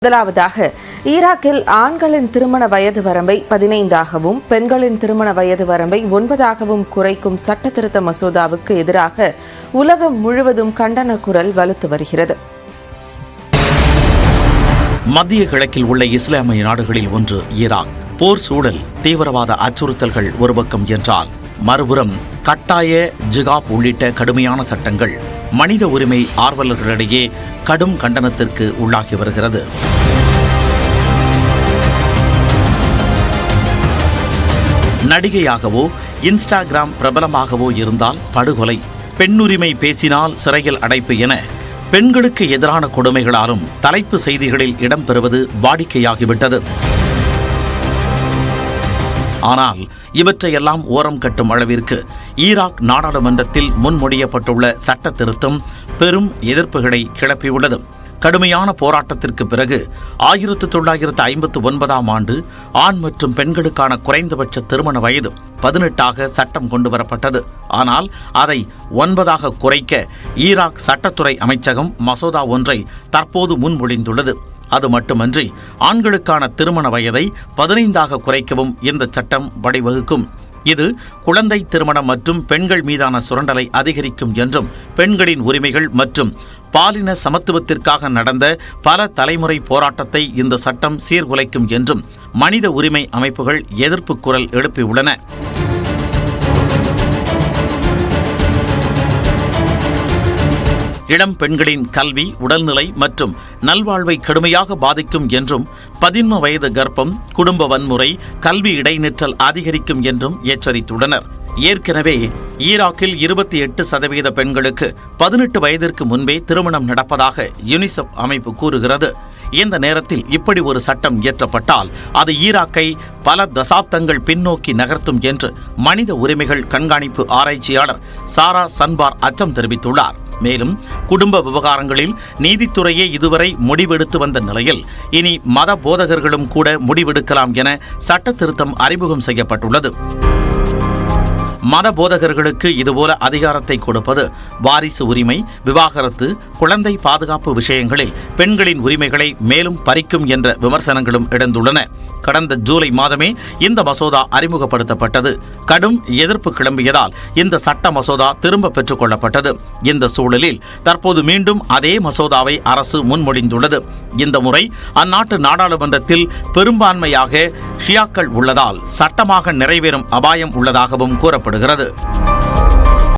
முதலாவதாக, ஈராக்கில் ஆண்களின் திருமண வயது வரம்பை 15ஆகவும் பெண்களின் திருமண வயது வரம்பை 9ஆகவும் குறைக்கும் சட்ட திருத்த மசோதாவுக்கு எதிராக உலகம் முழுவதும் கண்டன குரல் வலுத்து வருகிறது. மத்திய கிழக்கில் உள்ள இஸ்லாமிய நாடுகளில் ஒன்று ஈராக். போர் சூழல், தீவிரவாத அச்சுறுத்தல்கள் ஒரு பக்கம் என்றால், மறுபுறம் கட்டாய ஜிகாப் உள்ளிட்ட கடுமையான சட்டங்கள் மனித உரிமை ஆர்வலர்களிடையே கடும் கண்டனத்திற்கு உள்ளாகி வருகிறது. நடிகையாகவோ இன்ஸ்டாகிராம் பிரபலமாகவோ இருந்தால் படுகொலை, பெண்ணுரிமை பேசினால் சிறையில் அடைப்பு என பெண்களுக்கு எதிரான கொடுமைகளாலும் தலைப்பு செய்திகளில் இடம்பெறுவது வாடிக்கையாகிவிட்டது. ஆனால் இவற்றையெல்லாம் ஓரம் கட்டும் அளவிற்கு ஈராக் நாடாளுமன்றத்தில் முன்மொழியப்பட்டுள்ள சட்ட திருத்தம் பெரும் எதிர்ப்புகளை கிளப்பியுள்ளது. கடுமையான போராட்டத்திற்கு பிறகு 1959ஆம் ஆண்டு ஆண் மற்றும் பெண்களுக்கான குறைந்தபட்ச திருமண வயது 18ஆக சட்டம் கொண்டுவரப்பட்டது. ஆனால் அதை 9ஆக குறைக்க ஈராக் சட்டத்துறை அமைச்சகம் மசோதா ஒன்றை தற்போது முன்மொழிந்துள்ளது. அது மட்டுமன்றி ஆண்களுக்கான திருமண வயதை 15ஆக குறைக்கவும் இந்த சட்டம் வழிவகுக்கும். இது குழந்தை திருமணம் மற்றும் பெண்கள் மீதான சுரண்டலை அதிகரிக்கும் என்றும், பெண்களின் உரிமைகள் மற்றும் பாலின சமத்துவத்திற்காக நடந்த பல தலைமுறை போராட்டத்தை இந்த சட்டம் சீர்குலைக்கும் என்றும் மனித உரிமை அமைப்புகள் எதிர்ப்பு குரல் எழுப்பியுள்ளன. இளம் பெண்களின் கல்வி, உடல்நிலை மற்றும் நல்வாழ்வை கடுமையாக பாதிக்கும் என்றும், 13 வயது கர்ப்பம், குடும்ப வன்முறை, கல்வி இடைநிற்றல் அதிகரிக்கும் என்றும் எச்சரித்துள்ளனர். ஏற்கனவே ஈராக்கில் 28% பெண்களுக்கு 18 வயதிற்கு முன்பே திருமணம் நடப்பதாக யுனிசெஃப் அமைப்பு கூறுகிறது. இந்த நேரத்தில் இப்படி ஒரு சட்டம் இயற்றப்பட்டால் அது ஈராக்கை பல தசாப்தங்கள் பின்னோக்கி நகர்த்தும் என்று மனித உரிமைகள் கண்காணிப்பு ஆராய்ச்சியாளர் சாரா சன்பார் அச்சம் தெரிவித்துள்ளார். மேலும் குடும்ப விவகாரங்களில் நீதித்துறையே இதுவரை முடிவெடுத்து வந்த நிலையில் இனி மத போதகர்களும் கூட முடிவெடுக்கலாம் என சட்ட திருத்தம் அறிமுகம் செய்யப்பட்டுள்ளது. மத போதகர்களுக்கு இதுபோல அதிகாரத்தை கொடுப்பது வாரிசு உரிமை, விவாகரத்து, குழந்தை பாதுகாப்பு விஷயங்களில் பெண்களின் உரிமைகளை மேலும் பறிக்கும் என்ற விமர்சனங்களும் எழுந்துள்ளன. கடந்த ஜூலை மாதமே இந்த மசோதா அறிமுகப்படுத்தப்பட்டது. கடும் எதிர்ப்பு கிளம்பியதால் இந்த சட்ட மசோதா திரும்ப பெற்றுக் கொள்ளப்பட்டது. இந்த சூழலில் தற்போது மீண்டும் அதே மசோதாவை அரசு முன்மொழிந்துள்ளது. இந்த முறை அந்நாட்டு நாடாளுமன்றத்தில் பெரும்பான்மையாக ஷியாக்கள் உள்ளதால் சட்டமாக நிறைவேறும் அபாயம் உள்ளதாகவும் கூறப்படுகிறது.